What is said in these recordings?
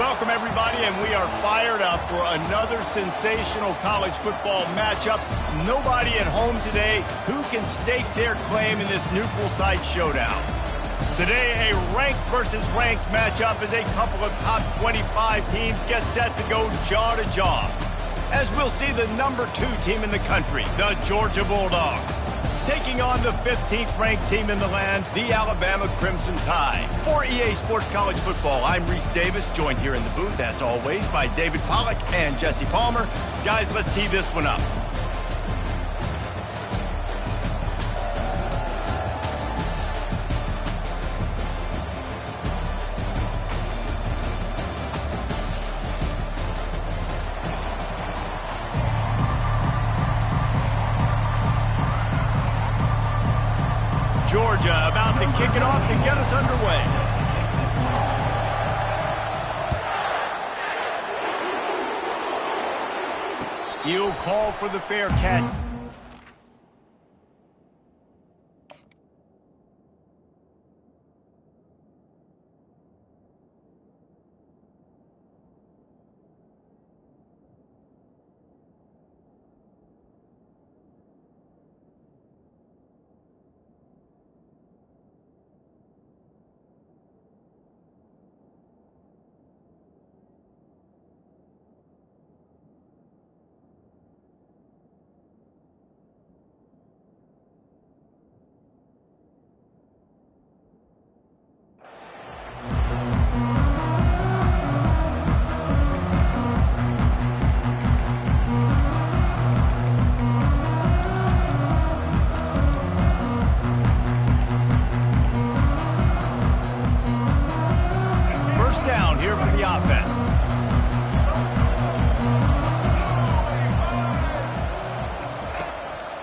Welcome, everybody, and we are fired up for another sensational college football matchup. Nobody at home today who can stake their claim in this neutral site showdown. Today, a ranked versus ranked matchup as a couple of top 25 teams get set to go jaw to jaw. As we'll see the number 2 team in the country, the Georgia Bulldogs, taking on the 15th ranked team in the land, the Alabama Crimson Tide. For EA Sports College Football, I'm Reese Davis, joined here in the booth, as always, by David Pollack and Jesse Palmer. Guys, let's tee this one up. Georgia about to kick it off to get us underway. He'll call for the fair catch. Down here for the offense.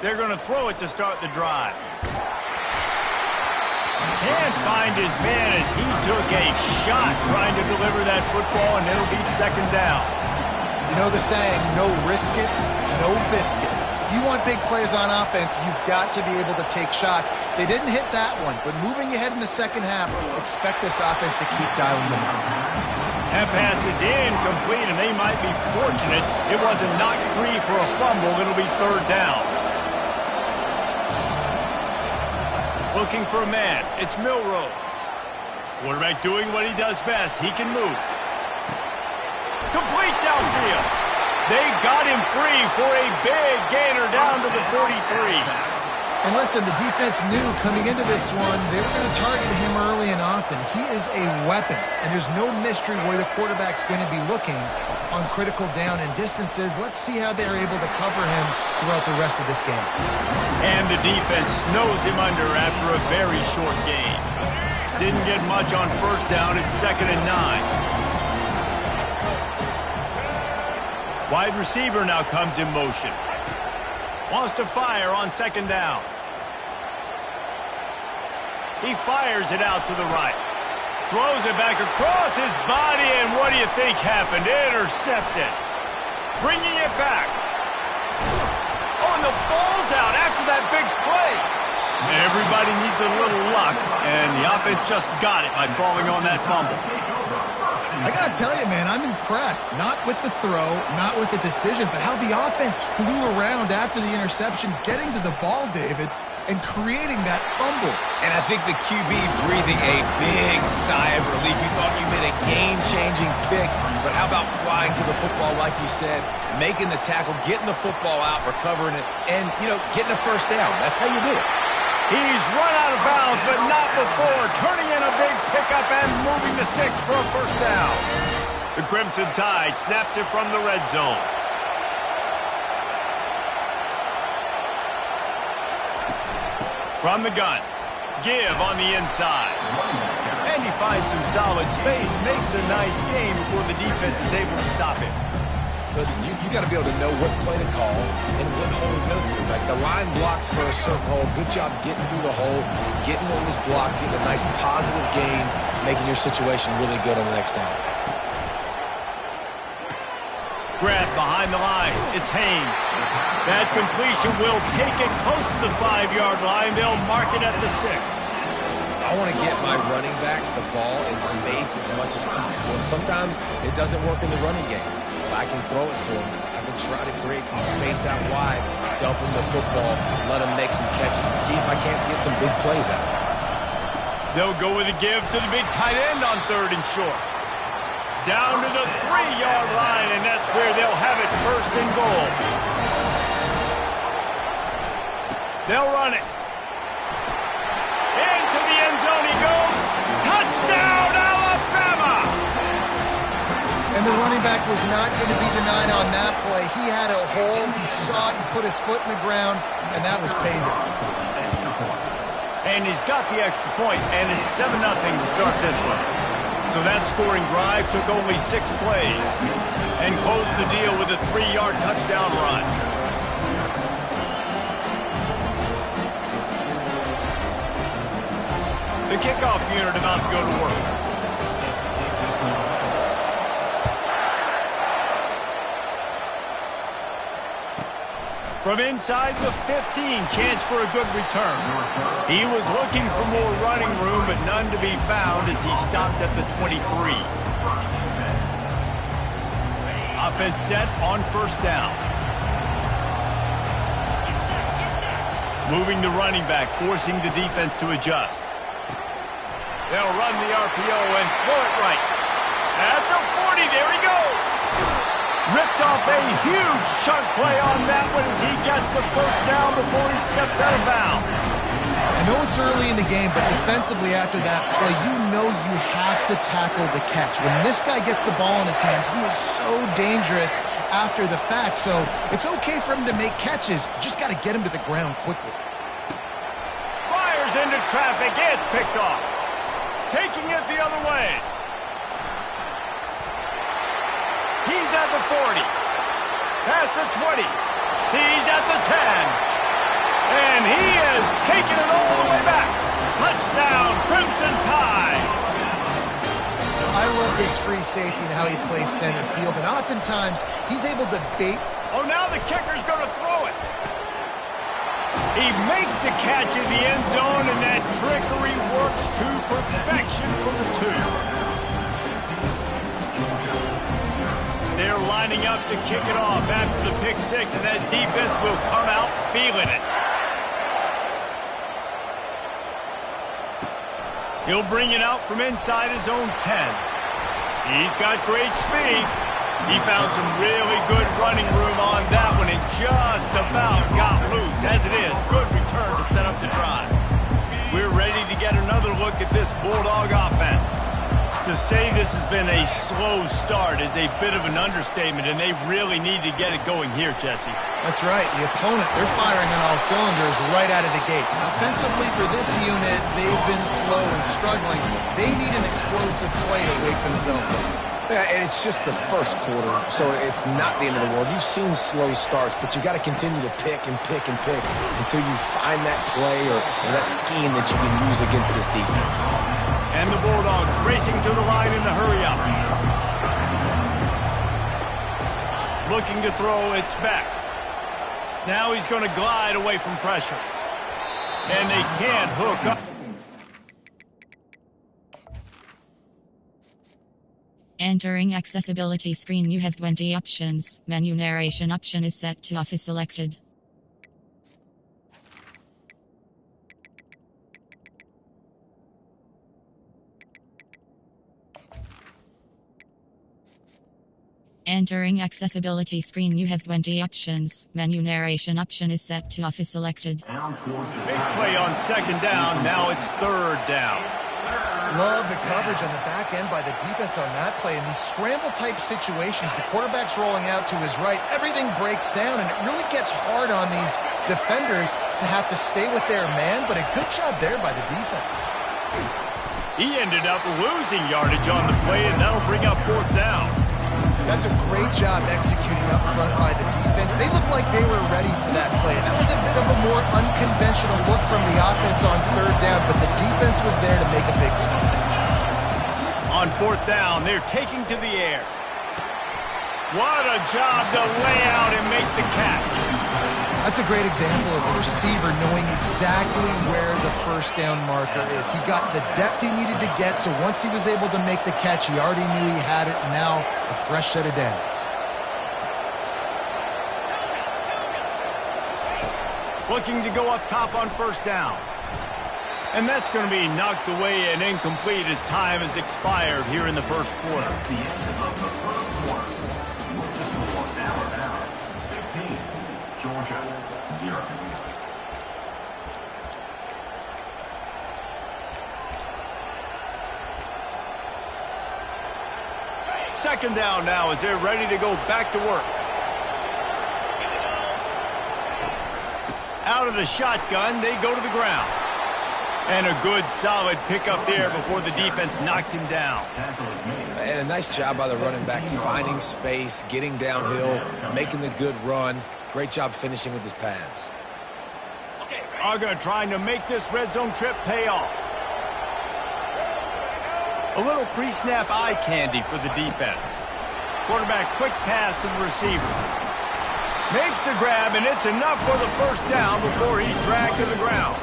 They're going to throw it to start the drive. Can't find his man as he took a shot trying to deliver that football, and it'll be second down. You know the saying, no risk it, no biscuit. If you want big plays on offense, you've got to be able to take shots. They didn't hit that one, but moving ahead in the second half, expect this offense to keep dialing them up. That pass is incomplete, and they might be fortunate it wasn't knocked free for a fumble. It'll be third down. Looking for a man. It's Milroe. Quarterback doing what he does best. He can move. Complete downfield. They got him free for a big gainer down to the 43. And listen, the defense knew coming into this one, they were going to target him early and often. He is a weapon, and there's no mystery where the quarterback's going to be looking on critical down and distances. Let's see how they're able to cover him throughout the rest of this game. And the defense snows him under after a very short gain. Didn't get much on first down. It's 2nd and 9. Wide receiver now comes in motion. Wants to fire on 2nd down. He fires it out to the right. Throws it back across his body, and what do you think happened? Intercepted. Bringing it back. Oh, and the ball's out after that big play. Everybody needs a little luck, and the offense just got it by falling on that fumble. I got to tell you, man, I'm impressed. Not with the throw, not with the decision, but how the offense flew around after the interception, getting to the ball, David, and creating that fumble. And I think the QB breathing a big sigh of relief. He thought you made a game-changing pick, but how about flying to the football, like you said, making the tackle, getting the football out, recovering it, and, getting a first down. That's how you do it. He's run out of bounds, but not before turning in a big pickup and moving the sticks for a first down. The Crimson Tide snaps it from the red zone. From the gun, give on the inside. And he finds some solid space, makes a nice game before the defense is able to stop him. Listen, you got to be able to know what play to call and what hole to go through. Like the line blocks for a certain hole. Good job getting through the hole, getting what was blocked, getting a nice positive gain, making your situation really good on the next down. Grab behind the line. It's Haynes. That completion will take it close to the 5-yard line. They'll mark it at the 6. I want to get my running backs the ball in space as much as possible. And sometimes it doesn't work in the running game. If I can throw it to them, I can try to create some space out wide, dump them the football, let them make some catches, and see if I can't get some big plays out of it. They'll go with a give to the big tight end on 3rd and short. Down to the 3-yard line, and that's where they'll have it 1st and goal. They'll run it. Into the end zone he goes. Touchdown, Alabama! And the running back was not going to be denied on that play. He had a hole. He saw it. He put his foot in the ground, and that was payday. And he's got the extra point, and it's 7-0 to start this one. So that scoring drive took only 6 plays and closed the deal with a 3-yard touchdown run. The kickoff unit about to go to work. From inside the 15, chance for a good return. He was looking for more running room, but none to be found as he stopped at the 23. Offense set on 1st down. Moving the running back, forcing the defense to adjust. They'll run the RPO and throw it right. At the 40, there he goes. Ripped off a huge chunk play on that one as he gets the 1st down before he steps out of bounds. I know it's early in the game, but defensively after that play, you know you have to tackle the catch. When this guy gets the ball in his hands, he is so dangerous after the fact. So it's okay for him to make catches. You just got to get him to the ground quickly. Fires into traffic. It's picked off. Taking it the other way. He's at the 40. Past the 20. He's at the 10. And he is taking it all the way back. Touchdown, Crimson Tide. I love this free safety and how he plays center field. And oftentimes, he's able to bait. Oh, now the kicker's going to throw it. He makes the catch in the end zone, and that trickery works to perfection for the 2. They're lining up to kick it off after the pick 6, and that defense will come out feeling it. He'll bring it out from inside his own 10. He's got great speed. He found some really good running room on that one and just about got loose. As it is, good return to set up the drive. We're ready to get another look at this Bulldog offense. To say this has been a slow start is a bit of an understatement, and they really need to get it going here, Jesse. That's right. The opponent, they're firing on all cylinders right out of the gate. Offensively for this unit, they've been slow and struggling. They need an explosive play to wake themselves up. Yeah, and it's just the first quarter, so it's not the end of the world. You've seen slow starts, but you got to continue to pick and pick and pick until you find that play or that scheme that you can use against this defense. And the Bulldogs racing to the line in the hurry-up. Looking to throw, it's back. Now he's going to glide away from pressure. And they can't hook up. Entering accessibility screen, you have 20 options. Menu narration option is set to off is selected. Entering accessibility screen, you have 20 options. Menu narration option is set to off is selected. Big play on 2nd down. Now it's 3rd down. Love the coverage on the back end by the defense on that play. In these scramble-type situations, the quarterback's rolling out to his right. Everything breaks down, and it really gets hard on these defenders to have to stay with their man, but a good job there by the defense. He ended up losing yardage on the play, and that'll bring up 4th down. That's a great job executing up front by the defense. They looked like they were ready for that play. And that was a bit of a more unconventional look from the offense on 3rd down, but the defense was there to make a big stop. On 4th down, they're taking to the air. What a job to lay out and make the catch. That's a great example of a receiver knowing exactly where the first down marker is. He got the depth he needed to get, so once he was able to make the catch, he already knew he had it, and now a fresh set of downs. Looking to go up top on first down. And that's going to be knocked away and incomplete as time has expired here in the first quarter. The end of the first quarter. With the score, Alabama 15, Georgia 0. Second down now as they're ready to go back to work. Out of the shotgun, they go to the ground. And a good, solid pickup there before the defense knocks him down. And a nice job by the running back, finding space, getting downhill, making the good run. Great job finishing with his pads. Uga trying to make this red zone trip pay off. A little pre-snap eye candy for the defense. Quarterback quick pass to the receiver. Makes the grab, and it's enough for the first down before he's dragged to the ground.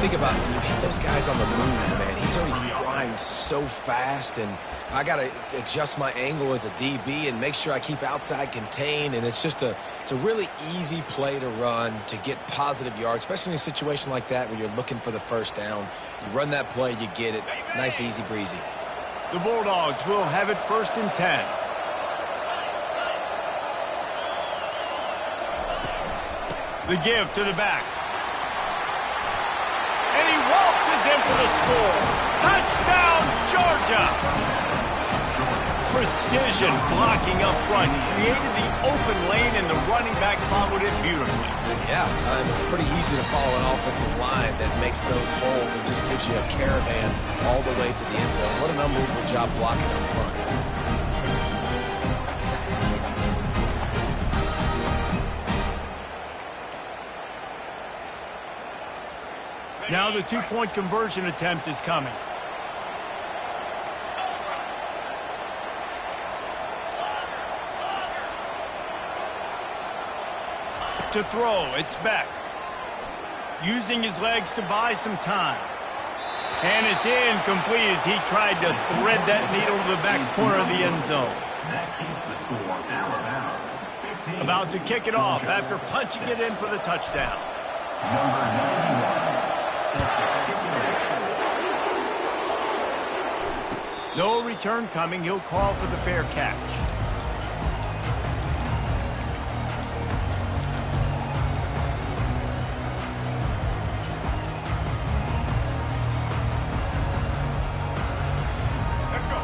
Think about it, when you hit those guys on the move, man. He's already flying so fast, and I got to adjust my angle as a DB and make sure I keep outside contained, and it's just it's a really easy play to run to get positive yards, especially in a situation like that where you're looking for the first down. You run that play, you get it. Nice, easy, breezy. The Bulldogs will have it 1st and 10. The give to the back. And he waltzes in for the score. Touchdown, Georgia! Precision blocking up front. Created the open lane, and the running back followed it beautifully. Yeah, it's pretty easy to follow an offensive line that makes those holes and just gives you a caravan all the way to the end zone. What an unbelievable job blocking up front. Now the two-point conversion attempt is coming. To throw, it's Beck. Using his legs to buy some time. And it's incomplete as he tried to thread that needle to the back corner of the end zone. That keeps the score, Alabama 15. About to kick it off after punching it in for the touchdown. Number 91. No return coming. He'll call for the fair catch.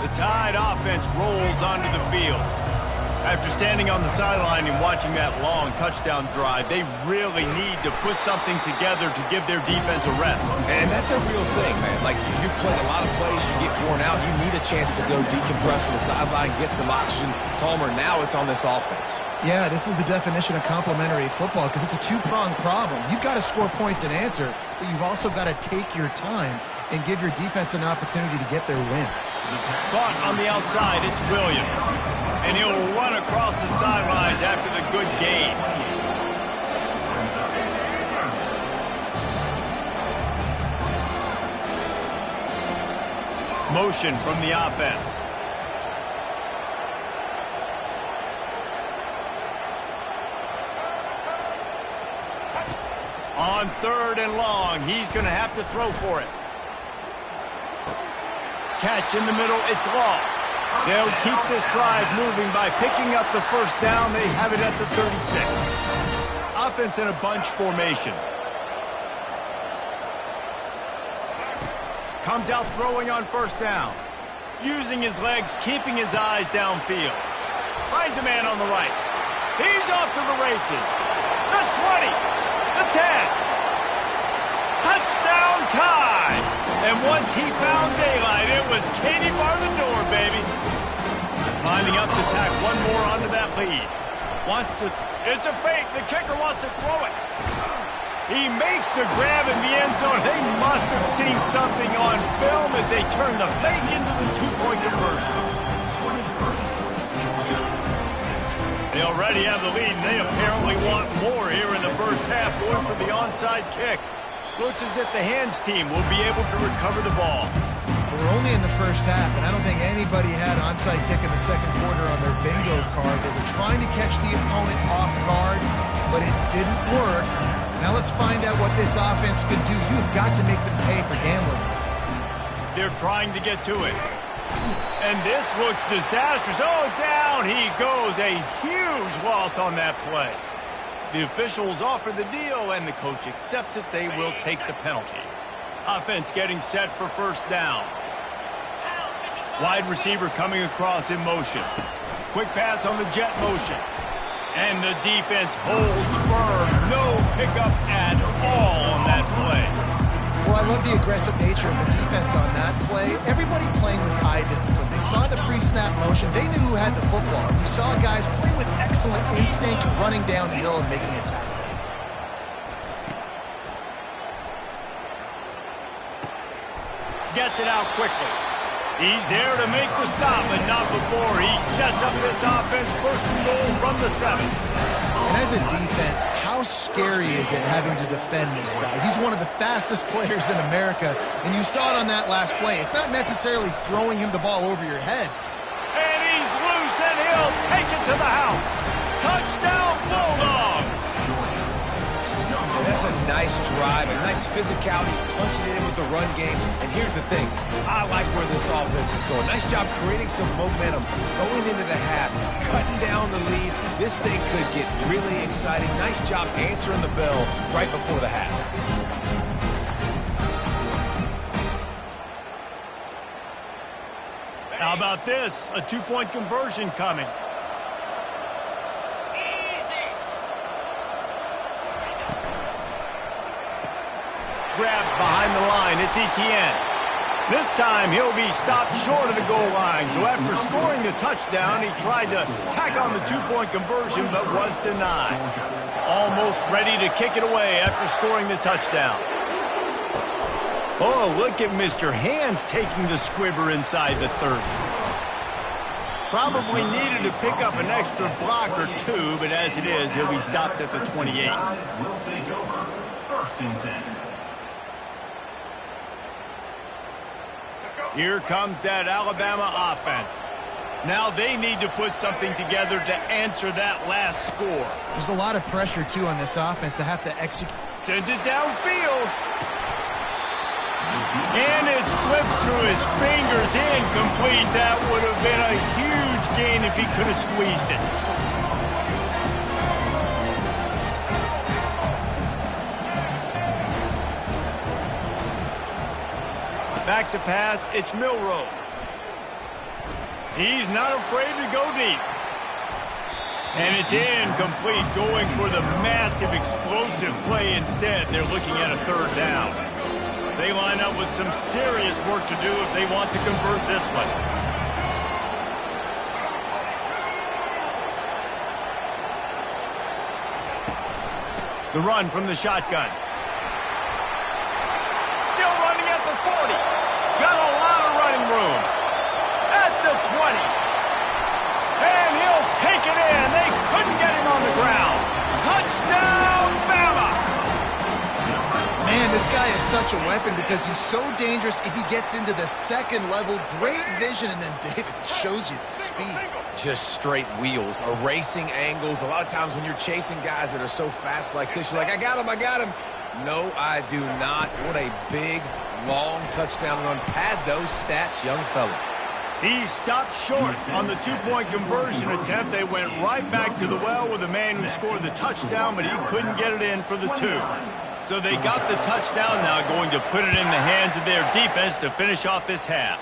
The Tide offense rolls onto the field. After standing on the sideline and watching that long touchdown drive, they really need to put something together to give their defense a rest. And that's a real thing, man. Like, you play a lot of plays, you get worn out, you need a chance to go decompress on the sideline, get some oxygen. Palmer, now it's on this offense. Yeah, this is the definition of complementary football because it's a two-pronged problem. You've got to score points and answer, but you've also got to take your time and give your defense an opportunity to get their win. Caught on the outside, it's Williams. And he'll run across the sidelines after the good gain. Motion from the offense. On 3rd and long, he's going to have to throw for it. Catch in the middle, it's Law. They'll keep this drive moving by picking up the first down. They have it at the 36. Offense in a bunch formation. Comes out throwing on first down. Using his legs, keeping his eyes downfield. Finds a man on the right. He's off to the races. The 20. The 10. Touchdown Tide. And once he found daylight, it was Katie bar the door, baby. Lining up to tack one more onto that lead. It's a fake. The kicker wants to throw it. He makes the grab in the end zone. They must have seen something on film as they turn the fake into the two-point conversion. They already have the lead, and they apparently want more here in the first half going for the onside kick. Looks as if the hands team will be able to recover the ball. We're only in the first half, and I don't think anybody had onside kick in the second quarter on their bingo card. They were trying to catch the opponent off guard, but it didn't work. Now let's find out what this offense can do. You've got to make them pay for gambling. They're trying to get to it. And this looks disastrous. Oh, down he goes. A huge loss on that play. The officials offer the deal, and the coach accepts it. They will take the penalty. Offense getting set for first down. Wide receiver coming across in motion. Quick pass on the jet motion. And the defense holds firm. No pickup at all on that play. Well, I love the aggressive nature of the defense on that play. Everybody playing with eye discipline. They saw the pre-snap motion. They knew who had the football. You saw guys play with excellent instinct, running down the hill and making a tackle. Gets it out quickly. He's there to make the stop, but not before he sets up this offense. First and goal from the 7. And as a defense, how scary is it having to defend this guy? He's one of the fastest players in America, and you saw it on that last play. It's not necessarily throwing him the ball over your head. And he's loose, and he'll take it to the house. Touchdown, Bulldogs! That's a nice drive, a nice physicality, punching it in with the run game. And here's the thing, I like where this offense is going. Nice job creating some momentum, going into the half, cutting down the lead. This thing could get really exciting. Nice job answering the bell right before the half. How about this? A 2-point conversion coming. Grab behind the line. It's Etienne. This time he'll be stopped short of the goal line. So after scoring the touchdown, he tried to tack on the 2-point conversion but was denied. Almost ready to kick it away after scoring the touchdown. Oh, look at Mr. Hands taking the squibber inside the 30. Probably needed to pick up an extra block or two, but as it is, he'll be stopped at the 28. Will take over. First and 10. Here comes that Alabama offense. Now they need to put something together to answer that last score. There's a lot of pressure, too, on this offense to have to execute. Sends it downfield. And it slips through his fingers, incomplete. That would have been a huge gain if he could have squeezed it. Back to pass, it's Milroe. He's not afraid to go deep. And it's incomplete, going for the massive explosive play instead. They're looking at a 3rd down. They line up with some serious work to do if they want to convert this one. The run from the shotgun. Still running at the 40. Got a lot of running room. At the 20. And he'll take it in. They couldn't get him on the ground. Touchdown, Bama! Man, this guy is such a weapon because he's so dangerous if he gets into the second level. Great vision, and then David shows you the speed. Just straight wheels, erasing angles. A lot of times when you're chasing guys that are so fast like this, you're like, I got him. No, I do not. What a big, long touchdown run. Pad those stats, young fella. He stopped short on the 2-point conversion attempt. They went right back to the well with the man who scored the touchdown, but he couldn't get it in for the 2. So they got the touchdown now, going to put it in the hands of their defense to finish off this half.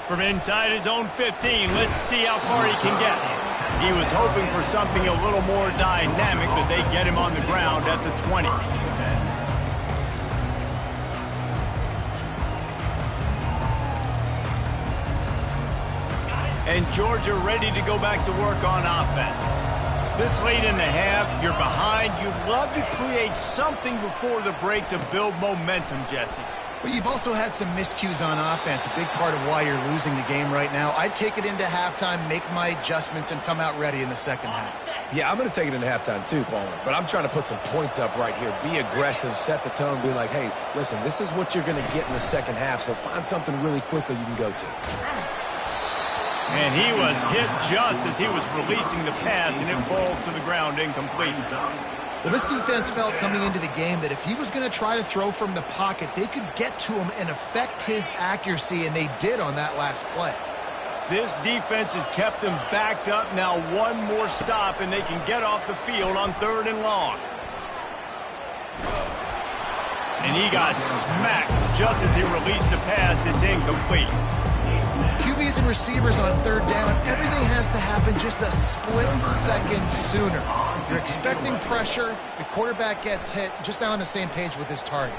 From inside his own 15, let's see how far he can get. He was hoping for something a little more dynamic, but they get him on the ground at the 20. And Georgia ready to go back to work on offense. This late in the half, you're behind. You'd love to create something before the break to build momentum, Jesse. But you've also had some miscues on offense, a big part of why you're losing the game right now. I'd take it into halftime, make my adjustments, and come out ready in the second half. Yeah, I'm going to take it into halftime too, Palmer. But I'm trying to put some points up right here. Be aggressive, set the tone, be like, hey, listen, this is what you're going to get in the second half, so find something really quickly you can go to. And he was hit just as he was releasing the pass, and it falls to the ground incomplete. Well, this defense felt coming into the game that if he was going to try to throw from the pocket, they could get to him and affect his accuracy, and they did on that last play. This defense has kept them backed up. Now one more stop, and they can get off the field on 3rd and long. And he got smacked just as he released the pass. It's incomplete. QBs and receivers on 3rd down, everything has to happen just a split second sooner. You're expecting pressure, the quarterback gets hit, just not on the same page with his target.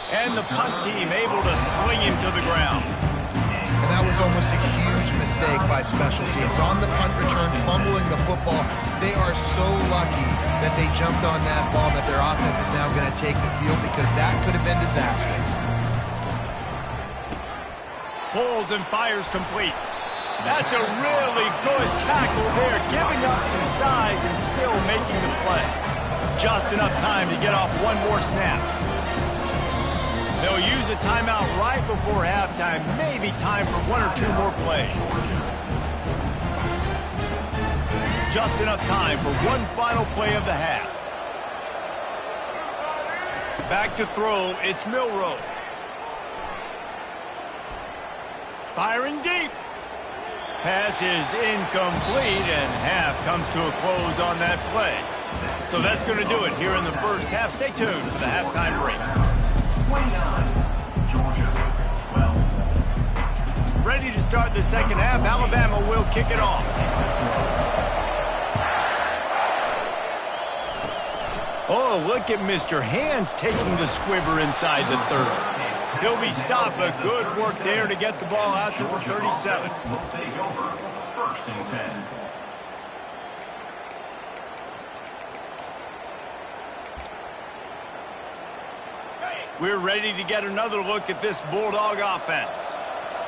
And the punt team able to swing him to the ground. And that was almost a huge mistake by special teams. On the punt return, fumbling the football, they are so lucky that they jumped on that ball, that their offense is now going to take the field, because that could have been disastrous. Pulls and fires complete. That's a really good tackle there, giving up some size and still making the play. Just enough time to get off one more snap. They'll use a timeout right before halftime, maybe time for 1 or 2 more plays. Just enough time for one final play of the half. Back to throw, it's Milroe. Firing deep. Pass is incomplete, and half comes to a close on that play. So that's going to do it here in the first half. Stay tuned for the halftime break. 29, Georgia 12. Ready to start the second half. Alabama will kick it off. Oh, look at Mr. Hands taking the squiver inside the 30. He'll be stopped, but good work there to get the ball out to the 37. Will take over 1st and 10. We're ready to get another look at this Bulldog offense.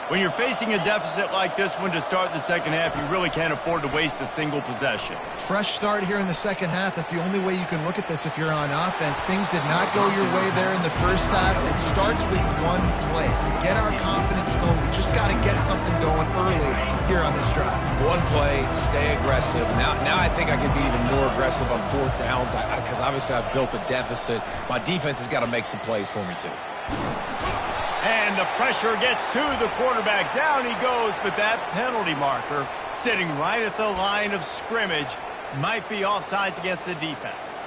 When you're facing a deficit like this one to start the second half, you really can't afford to waste a single possession. Fresh start here in the second half. That's the only way you can look at this if you're on offense. Things did not go your way there in the first half. It starts with one play. To get our confidence going, we just got to get something going early here on this drive. One play, stay aggressive. Now I think I can be even more aggressive on 4th downs, because obviously I've built a deficit. My defense has got to make some plays for me too. And the pressure gets to the quarterback. Down he goes, but that penalty marker sitting right at the line of scrimmage might be offsides against the defense.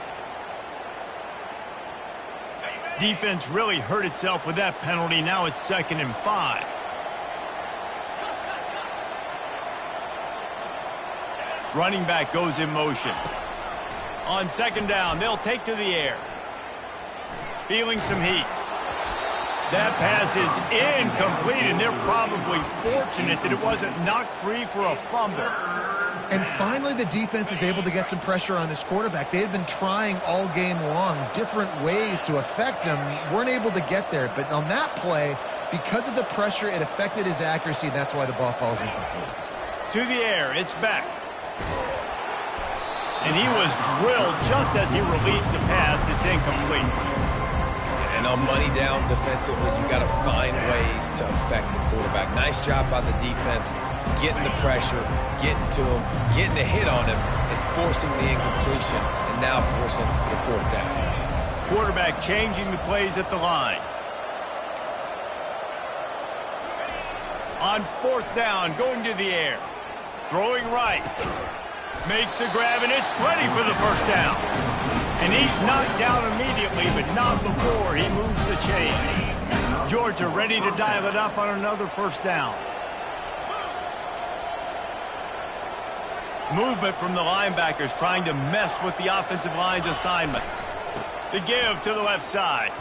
Defense really hurt itself with that penalty. Now it's 2nd and 5. Running back goes in motion. On 2nd down, they'll take to the air. Feeling some heat. That pass is incomplete, and they're probably fortunate that it wasn't knocked free for a fumble. And finally, the defense is able to get some pressure on this quarterback. They had been trying all game long different ways to affect him. Weren't able to get there. But on that play, because of the pressure, it affected his accuracy, and that's why the ball falls incomplete. To the air, it's back. And he was drilled just as he released the pass. It's incomplete. And on money down defensively, you've got to find ways to affect the quarterback. Nice job by the defense, getting the pressure, getting to him, getting a hit on him, and forcing the incompletion, and now forcing the 4th down. Quarterback changing the plays at the line. On 4th down, going to the air. Throwing right. Makes the grab, and it's plenty for the 1st down. And he's knocked down immediately, but not before he moves the chains. Georgia ready to dial it up on another 1st down. Movement from the linebackers trying to mess with the offensive line's assignments. The give to the left side.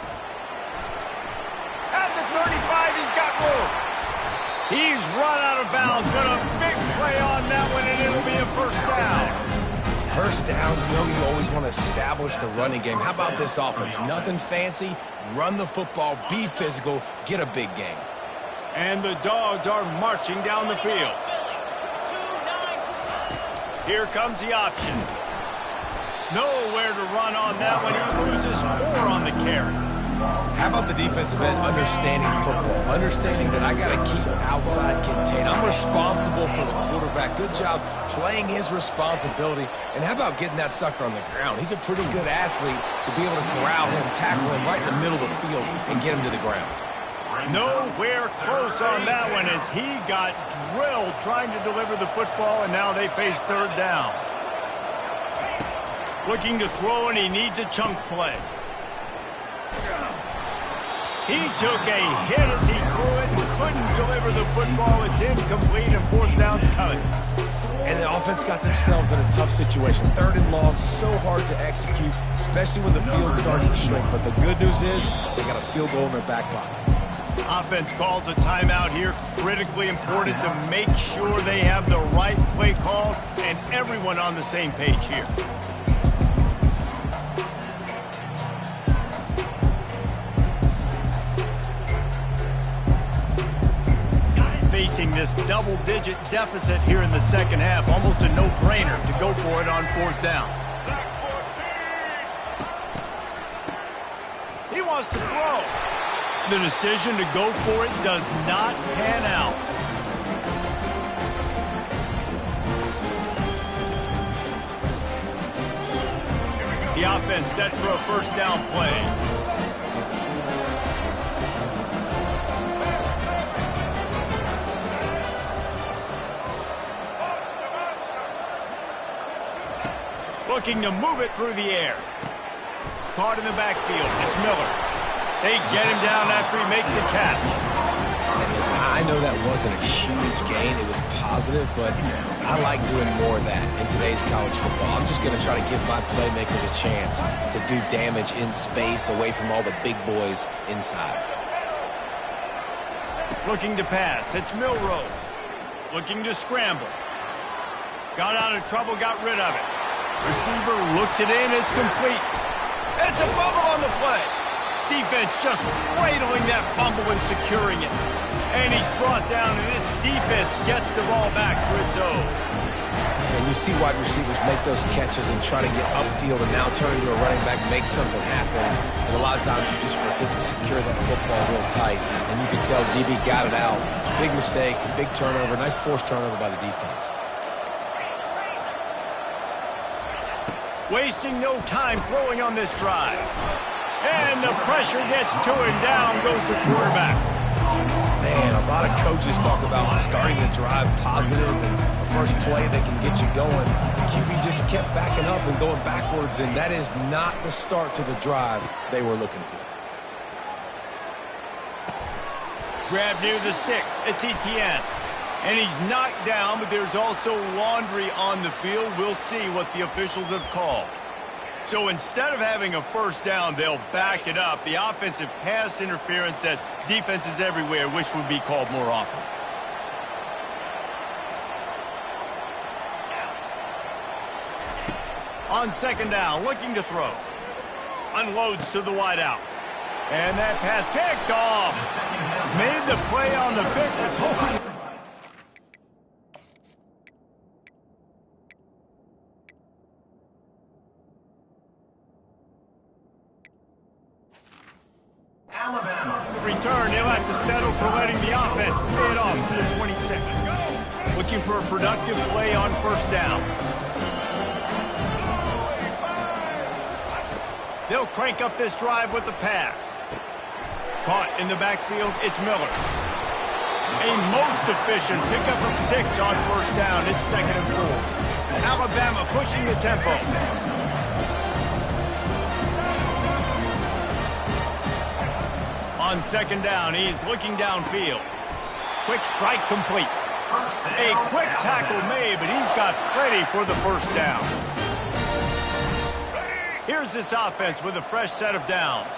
At the 35, he's got room. He's run out of bounds, but a big play on that one, and it'll be a 1st down. 1st down, you always want to establish the running game. How about this offense? Nothing fancy. Run the football, be physical, get a big gain. And the Dogs are marching down the field. Here comes the option. Nowhere to run on that one. He loses 4 on the carry. How about the defensive end understanding football? Understanding that I got to keep outside contained. I'm responsible for the quarterback. Good job playing his responsibility. And how about getting that sucker on the ground? He's a pretty good athlete to be able to corral him, tackle him right in the middle of the field, and get him to the ground. Nowhere close on that one as he got drilled trying to deliver the football, and now they face 3rd down. Looking to throw, and he needs a chunk play. He took a hit as he threw it and couldn't deliver the football. It's incomplete, and 4th down's coming. And the offense got themselves in a tough situation. 3rd and long, so hard to execute, especially when the field starts to shrink. But the good news is they got a field goal in their back pocket. Offense calls a timeout here. Critically important to make sure they have the right play called and everyone on the same page here. Facing this double-digit deficit here in the 2nd half, almost a no-brainer to go for it on 4th down. He wants to throw. The decision to go for it does not pan out. The offense set for a 1st down play. Looking to move it through the air. Caught in the backfield. It's Miller. They get him down after he makes the catch. And listen, I know that wasn't a huge gain. It was positive, but I like doing more of that in today's college football. I'm just going to try to give my playmakers a chance to do damage in space away from all the big boys inside. Looking to pass. It's Milroe. Looking to scramble. Got out of trouble, got rid of it. Receiver looks it in, it's complete. It's a fumble on the play. Defense just cradling that fumble and securing it. And he's brought down, and this defense gets the ball back for its own. And you see wide receivers make those catches and try to get upfield and now turn into a running back, make something happen. And a lot of times you just forget to secure that football real tight. And you can tell DB got it out. Big mistake, big turnover, nice forced turnover by the defense. Wasting no time throwing on this drive. And the pressure gets to him. Down goes the quarterback. Man, a lot of coaches talk about starting the drive positive and the first play that can get you going. The QB just kept backing up and going backwards, and that is not the start to the drive they were looking for. Grab near the sticks. It's Etienne. And he's knocked down, but there's also laundry on the field. We'll see what the officials have called. So instead of having a 1st down, they'll back it up. The offensive pass interference that defenses everywhere wish would be called more often. On 2nd down, looking to throw. Unloads to the wideout. And that pass picked off. Made the play on the pick. Was hoping. Return, he'll have to settle for letting the offense pay it off to the 26. Looking for a productive play on 1st down. They'll crank up this drive with the pass. Caught in the backfield, it's Miller. A most efficient pickup of 6 on 1st down. It's 2nd and 4. Alabama pushing the tempo. On 2nd down, he's looking downfield. Quick strike complete. A quick tackle made, but he's got plenty for the 1st down. Here's this offense with a fresh set of downs.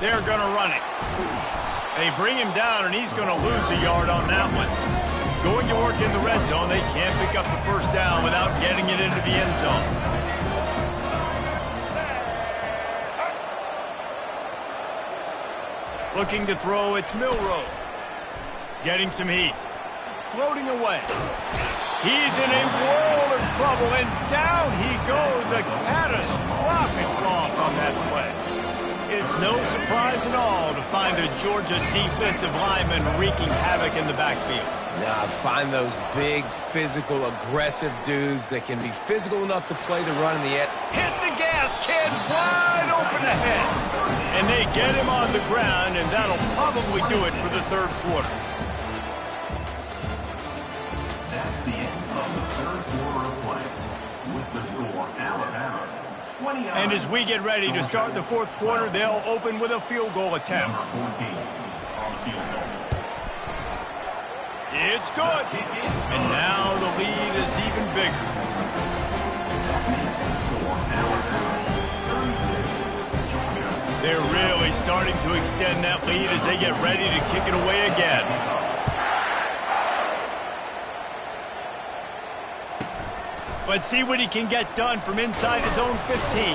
They're going to run it. They bring him down, and he's going to lose a yard on that one. Going to work in the red zone, they can't pick up the 1st down without getting it into the end zone. Looking to throw, it's Milrow. Getting some heat. Floating away. He's in a world of trouble, and down he goes. A catastrophic loss on that play. It's no surprise at all to find a Georgia defensive lineman wreaking havoc in the backfield. Nah, find those big, physical, aggressive dudes that can be physical enough to play the run in the air. Hit the gas, kid, wide open ahead. And they get him on the ground, and that'll probably do it for the third quarter. That's the end of the third quarter of play. With the score, Alabama 20. And as we get ready to start the fourth quarter, they'll open with a field goal attempt. Number 14 on the field goal. It's good. And now the lead is even bigger. They're really starting to extend that lead as they get ready to kick it away again. Let's see what he can get done from inside his own 15.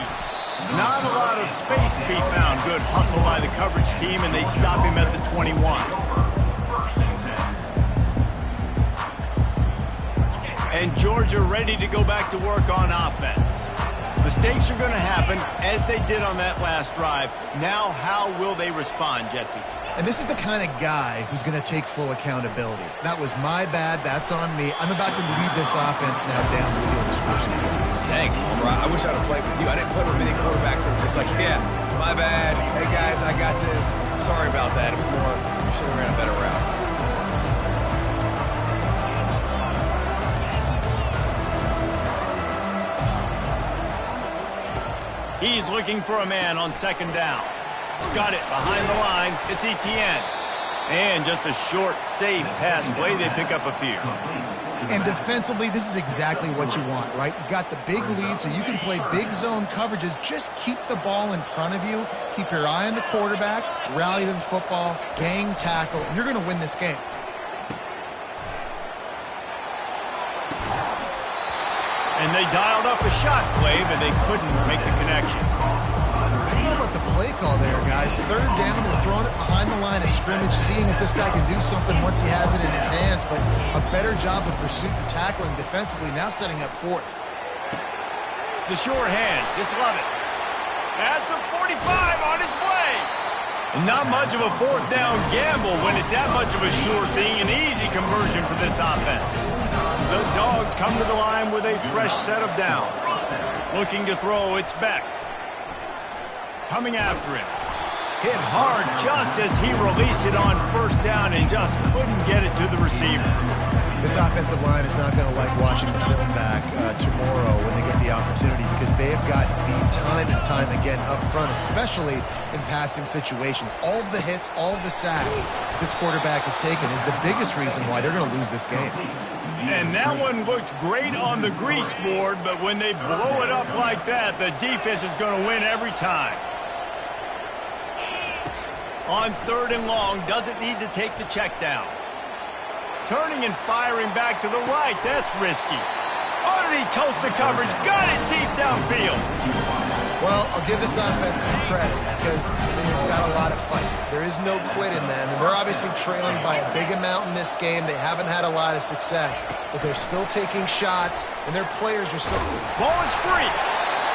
Not a lot of space to be found. Good hustle by the coverage team, and they stop him at the 21. And Georgia ready to go back to work on offense. Mistakes are going to happen, as they did on that last drive. Now, how will they respond, Jesse? And this is the kind of guy who's going to take full accountability. That was my bad. That's on me. I'm about to lead this offense now down the field to score some points. Dang, Palmer, I wish I'd have played with you. I didn't play with many quarterbacks that were just like, yeah, my bad. Hey, guys, I got this. Sorry about that. It was more, we should have ran a better route. He's looking for a man on second down. Got it behind the line. It's Etienne. And just a short, safe pass play. They pick up a few. And defensively, this is exactly what you want, right? You got the big lead, so you can play big zone coverages. Just keep the ball in front of you. Keep your eye on the quarterback. Rally to the football. Gang tackle. And you're going to win this game. And they dialed up a shot play, but they couldn't make the connection. I don't know about the play call there, guys. Third down, they're throwing it behind the line of scrimmage, seeing if this guy can do something once he has it in his hands, but a better job with pursuit and tackling defensively, now setting up fourth. The sure hands, it's Lovett. At the 45 on its way. And not much of a fourth down gamble when it's that much of a sure thing, an easy conversion for this offense. The Dogs come to the line with a fresh set of downs. Looking to throw, it's Beck. Coming after him. Hit hard just as he released it on first down and just couldn't get it to the receiver. This offensive line is not going to like watching the film back tomorrow when they get the opportunity, because they have gotten beat time and time again up front, especially in passing situations. All of the hits, all of the sacks this quarterback has taken is the biggest reason why they're going to lose this game. And that one looked great on the grease board, but when they blow it up like that, the defense is going to win every time. On third and long, doesn't need to take the check down. Turning and firing back to the right, that's risky. Oh, did he toast the coverage? Got it deep downfield. Well, I'll give this offense some credit because they've got a lot of fight. There is no quit in them, and they're obviously trailing by a big amount in this game. They haven't had a lot of success, but they're still taking shots, and their players are still... Ball is free.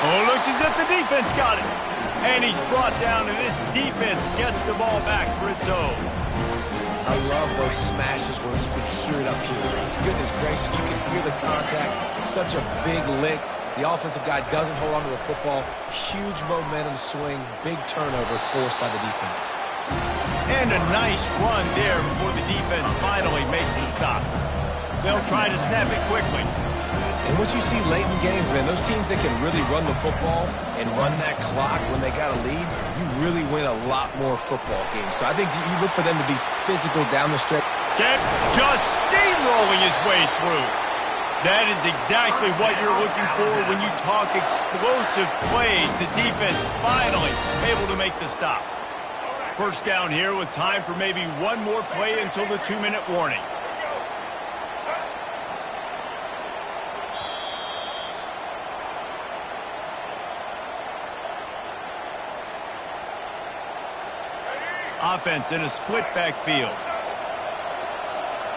Oh, looks as if the defense got it. And he's brought down, and this defense gets the ball back for its own. I love those smashes where you can hear it up here. Goodness gracious, you can hear the contact. Such a big lick. The offensive guy doesn't hold on to the football. Huge momentum swing. Big turnover forced by the defense. And a nice run there before the defense finally makes the stop. They'll try to snap it quickly. And what you see late in games, man, those teams that can really run the football and run that clock when they got a lead, you really win a lot more football games. So I think you look for them to be physical down the stretch. Just steamrolling his way through. That is exactly what you're looking for when you talk explosive plays. The defense finally able to make the stop. First down here with time for maybe one more play until the 2-minute warning. Offense in a split backfield.